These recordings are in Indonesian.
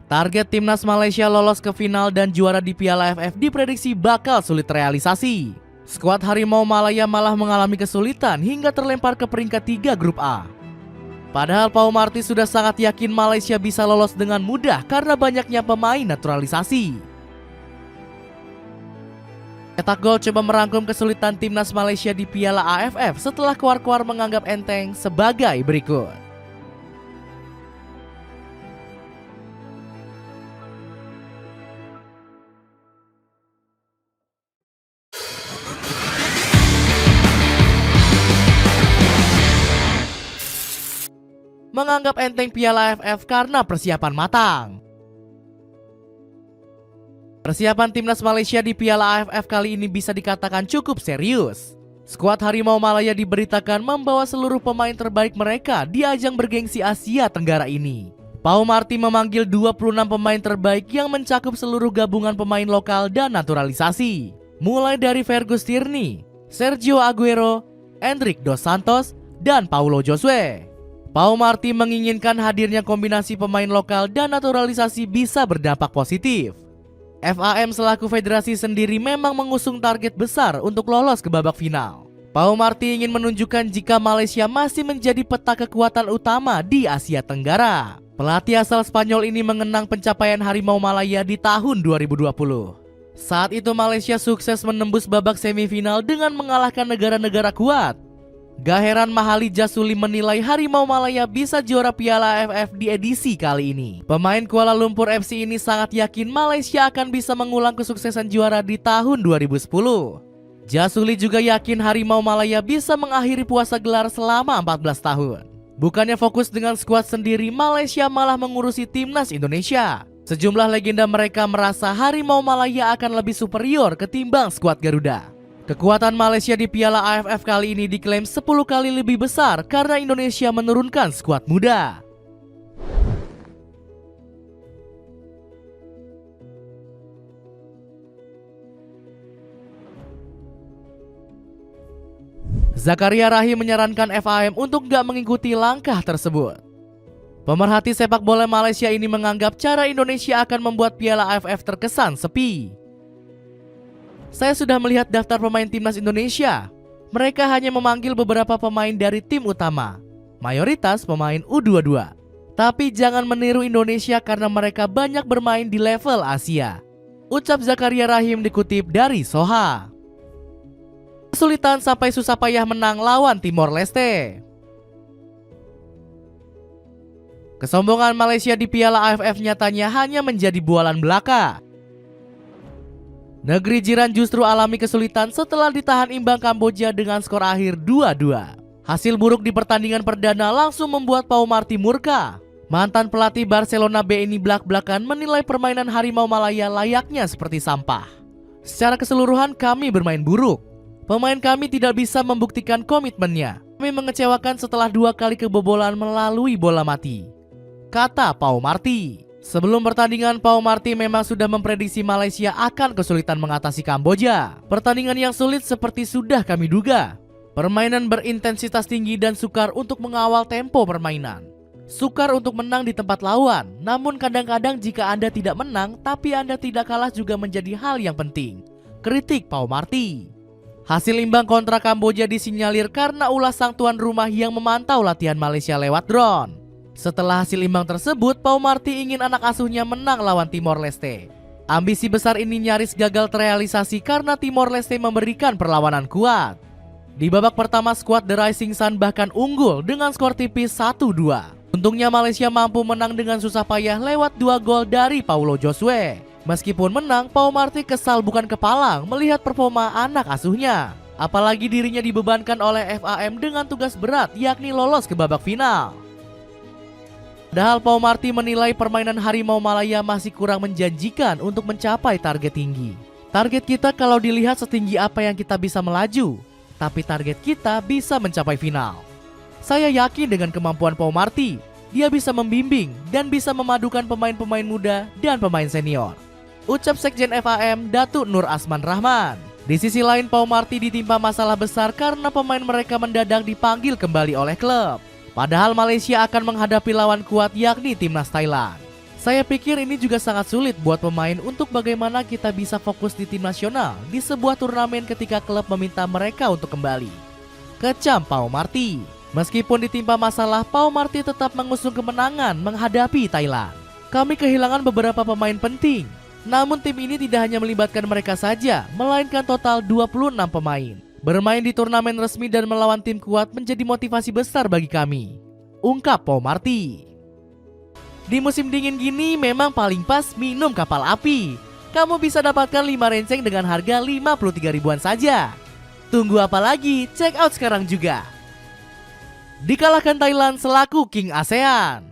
Target timnas Malaysia lolos ke final dan juara di Piala AFF diprediksi bakal sulit realisasi. Skuad Harimau Malaya malah mengalami kesulitan hingga terlempar ke peringkat 3 grup A. Padahal Pau Marty sudah sangat yakin Malaysia bisa lolos dengan mudah karena banyaknya pemain naturalisasi. Cetak Gol coba merangkum kesulitan timnas Malaysia di Piala AFF setelah kuar-kuar menganggap enteng sebagai berikut. Menganggap enteng Piala AFF karena persiapan matang. Persiapan timnas Malaysia di Piala AFF kali ini bisa dikatakan cukup serius. Skuad Harimau Malaya diberitakan membawa seluruh pemain terbaik mereka di ajang bergengsi Asia Tenggara ini. Pau Marty memanggil 26 pemain terbaik yang mencakup seluruh gabungan pemain lokal dan naturalisasi. Mulai dari Fergus Tierney, Sergio Aguero, Endrick Dos Santos, dan Paulo Josue. Pau Marty menginginkan hadirnya kombinasi pemain lokal dan naturalisasi bisa berdampak positif. FAM selaku federasi sendiri memang mengusung target besar untuk lolos ke babak final. Pau Marty ingin menunjukkan jika Malaysia masih menjadi peta kekuatan utama di Asia Tenggara. Pelatih asal Spanyol ini mengenang pencapaian Harimau Malaya di tahun 2020. Saat itu Malaysia sukses menembus babak semifinal dengan mengalahkan negara-negara kuat. Gak heran Mahali Jasuli menilai Harimau Malaya bisa juara Piala AFF di edisi kali ini. Pemain Kuala Lumpur FC ini sangat yakin Malaysia akan bisa mengulang kesuksesan juara di tahun 2010. Jasuli juga yakin Harimau Malaya bisa mengakhiri puasa gelar selama 14 tahun. Bukannya fokus dengan skuad sendiri, Malaysia malah mengurusi timnas Indonesia. Sejumlah legenda mereka merasa Harimau Malaya akan lebih superior ketimbang skuad Garuda. Kekuatan Malaysia di Piala AFF kali ini diklaim 10 kali lebih besar karena Indonesia menurunkan skuad muda. Zakaria Rahim menyarankan FAM untuk gak mengikuti langkah tersebut. Pemerhati sepak bola Malaysia ini menganggap cara Indonesia akan membuat Piala AFF terkesan sepi. Saya sudah melihat daftar pemain timnas Indonesia. Mereka hanya memanggil beberapa pemain dari tim utama, mayoritas pemain U22. Tapi jangan meniru Indonesia karena mereka banyak bermain di level Asia, ucap Zakaria Rahim dikutip dari Soha. Kesulitan sampai susah payah menang lawan Timor Leste. Kesombongan Malaysia di Piala AFF nyatanya hanya menjadi bualan belaka. Negeri jiran justru alami kesulitan setelah ditahan imbang Kamboja dengan skor akhir 2-2. Hasil buruk di pertandingan perdana langsung membuat Pau Marty murka. Mantan pelatih Barcelona B ini belak-belakan menilai permainan Harimau Malaya layaknya seperti sampah. Secara keseluruhan kami bermain buruk. Pemain kami tidak bisa membuktikan komitmennya. Kami mengecewakan setelah 2 kali kebobolan melalui bola mati, kata Pau Marty. Sebelum pertandingan, Pau Marty memang sudah memprediksi Malaysia akan kesulitan mengatasi Kamboja. Pertandingan yang sulit seperti sudah kami duga. Permainan berintensitas tinggi dan sukar untuk mengawal tempo permainan. Sukar untuk menang di tempat lawan. Namun kadang-kadang jika Anda tidak menang, tapi Anda tidak kalah juga menjadi hal yang penting, kritik Pau Marty. Hasil imbang kontra Kamboja disinyalir karena ulah sang tuan rumah yang memantau latihan Malaysia lewat drone. Setelah hasil imbang tersebut, Pau Marty ingin anak asuhnya menang lawan Timor Leste. Ambisi besar ini nyaris gagal terrealisasi karena Timor Leste memberikan perlawanan kuat. Di babak pertama, skuad The Rising Sun bahkan unggul dengan skor tipis 1-2. Untungnya Malaysia mampu menang dengan susah payah lewat 2 gol dari Paulo Josue. Meskipun menang, Pau Marty kesal bukan kepalang melihat performa anak asuhnya. Apalagi dirinya dibebankan oleh FAM dengan tugas berat, yakni lolos ke babak final. Padahal Pau Marty menilai permainan Harimau Malaya masih kurang menjanjikan untuk mencapai target tinggi. Target kita kalau dilihat setinggi apa yang kita bisa melaju, tapi target kita bisa mencapai final. Saya yakin dengan kemampuan Pau Marty, dia bisa membimbing dan bisa memadukan pemain-pemain muda dan pemain senior, ucap Sekjen FAM Datuk Nur Asman Rahman. Di sisi lain, Pau Marty ditimpa masalah besar karena pemain mereka mendadak dipanggil kembali oleh klub. Padahal Malaysia akan menghadapi lawan kuat yakni timnas Thailand. Saya pikir ini juga sangat sulit buat pemain untuk bagaimana kita bisa fokus di tim nasional di sebuah turnamen ketika klub meminta mereka untuk kembali. Kecam Pau Marty. Meskipun ditimpa masalah, Pau Marty tetap mengusung kemenangan menghadapi Thailand. Kami kehilangan beberapa pemain penting. Namun tim ini tidak hanya melibatkan mereka saja, melainkan total 26 pemain. Bermain di turnamen resmi dan melawan tim kuat menjadi motivasi besar bagi kami, ungkap Pau Marty. Di musim dingin gini memang paling pas minum kapal api. Kamu bisa dapatkan 5 renceng dengan harga 53 ribuan saja. Tunggu apa lagi? Check out sekarang juga. Dikalahkan Thailand selaku King ASEAN.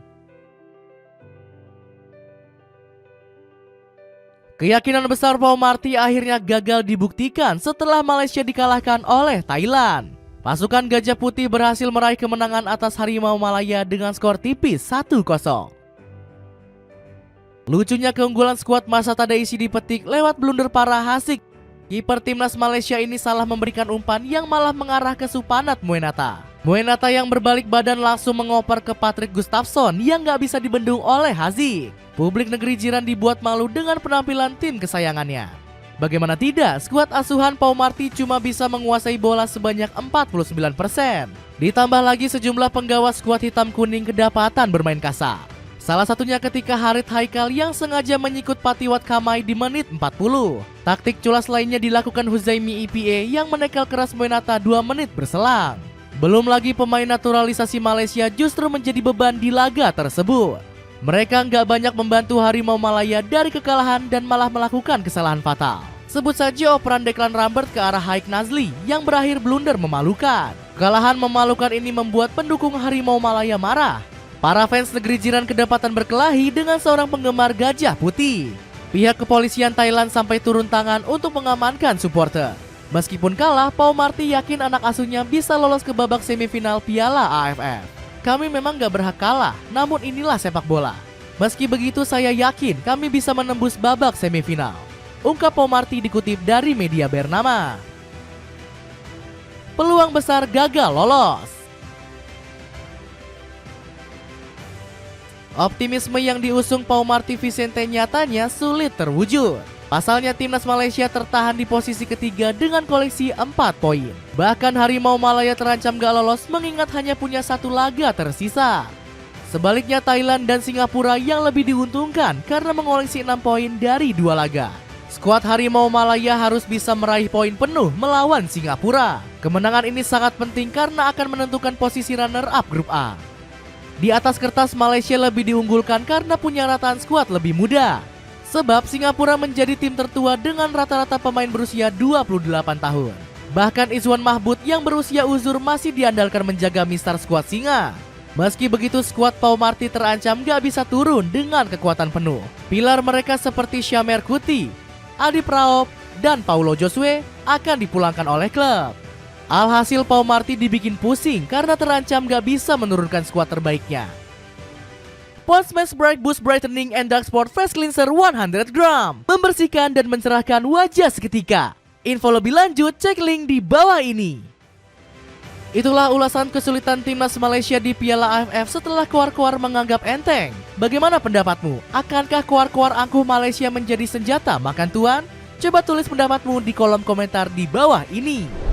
Keyakinan besar Pau Marty akhirnya gagal dibuktikan setelah Malaysia dikalahkan oleh Thailand. Pasukan Gajah Putih berhasil meraih kemenangan atas Harimau Malaya dengan skor tipis 1-0. Lucunya keunggulan skuad Masa Tadaisi dipetik lewat blunder parah Hasik. Kiper timnas Malaysia ini salah memberikan umpan yang malah mengarah ke Supanat Moenata. Moenata yang berbalik badan langsung mengoper ke Patrick Gustafsson yang gak bisa dibendung oleh Haziq. Publik negeri jiran dibuat malu dengan penampilan tim kesayangannya. Bagaimana tidak, skuad asuhan Pau Marty cuma bisa menguasai bola sebanyak 49%. Ditambah lagi sejumlah penggawa skuad hitam kuning kedapatan bermain kasar. Salah satunya ketika Harith Haikal yang sengaja menyikut Patiwat Kamai di menit 40. Taktik culas lainnya dilakukan Huzaimi EPA yang menekel keras Moenata 2 menit berselang. Belum lagi pemain naturalisasi Malaysia justru menjadi beban di laga tersebut. Mereka nggak banyak membantu Harimau Malaya dari kekalahan dan malah melakukan kesalahan fatal. Sebut saja operan Declan Rambert ke arah Haik Nazli yang berakhir blunder memalukan. Kekalahan memalukan ini membuat pendukung Harimau Malaya marah. Para fans negeri jiran kedapatan berkelahi dengan seorang penggemar Gajah Putih. Pihak kepolisian Thailand sampai turun tangan untuk mengamankan supporter. Meskipun kalah, Pau Marty yakin anak asuhnya bisa lolos ke babak semifinal Piala AFF. Kami memang gak berhak kalah, namun inilah sepak bola. Meski begitu saya yakin kami bisa menembus babak semifinal, ungkap Pau Marty dikutip dari media bernama. Peluang besar gagal lolos. Optimisme yang diusung Pau Marty Vicente nyatanya sulit terwujud. Pasalnya timnas Malaysia tertahan di posisi ketiga dengan koleksi 4 poin. Bahkan Harimau Malaya terancam gak lolos mengingat hanya punya 1 laga tersisa. Sebaliknya Thailand dan Singapura yang lebih diuntungkan karena mengoleksi 6 poin dari 2 laga. Skuad Harimau Malaya harus bisa meraih poin penuh melawan Singapura. Kemenangan ini sangat penting karena akan menentukan posisi runner-up grup A. Di atas kertas Malaysia lebih diunggulkan karena punya rataan skuad lebih muda. Sebab Singapura menjadi tim tertua dengan rata-rata pemain berusia 28 tahun. Bahkan Izwan Mahmud yang berusia uzur masih diandalkan menjaga mistar skuad Singa. Meski begitu skuad Pau Marty terancam gak bisa turun dengan kekuatan penuh. Pilar mereka seperti Syamer Kuti, Adi Praop, dan Paulo Josue akan dipulangkan oleh klub. Alhasil Pau Marty dibikin pusing karena terancam gak bisa menurunkan skuad terbaiknya. Pond's Max Bright Boost Brightening and Dark Spot Face Cleanser 100 gram membersihkan dan mencerahkan wajah seketika. Info lebih lanjut cek link di bawah ini. Itulah ulasan kesulitan timnas Malaysia di Piala AFF setelah kuar-kuar menganggap enteng. Bagaimana pendapatmu? Akankah kuar-kuar angkuh Malaysia menjadi senjata makan tuan? Coba tulis pendapatmu di kolom komentar di bawah ini.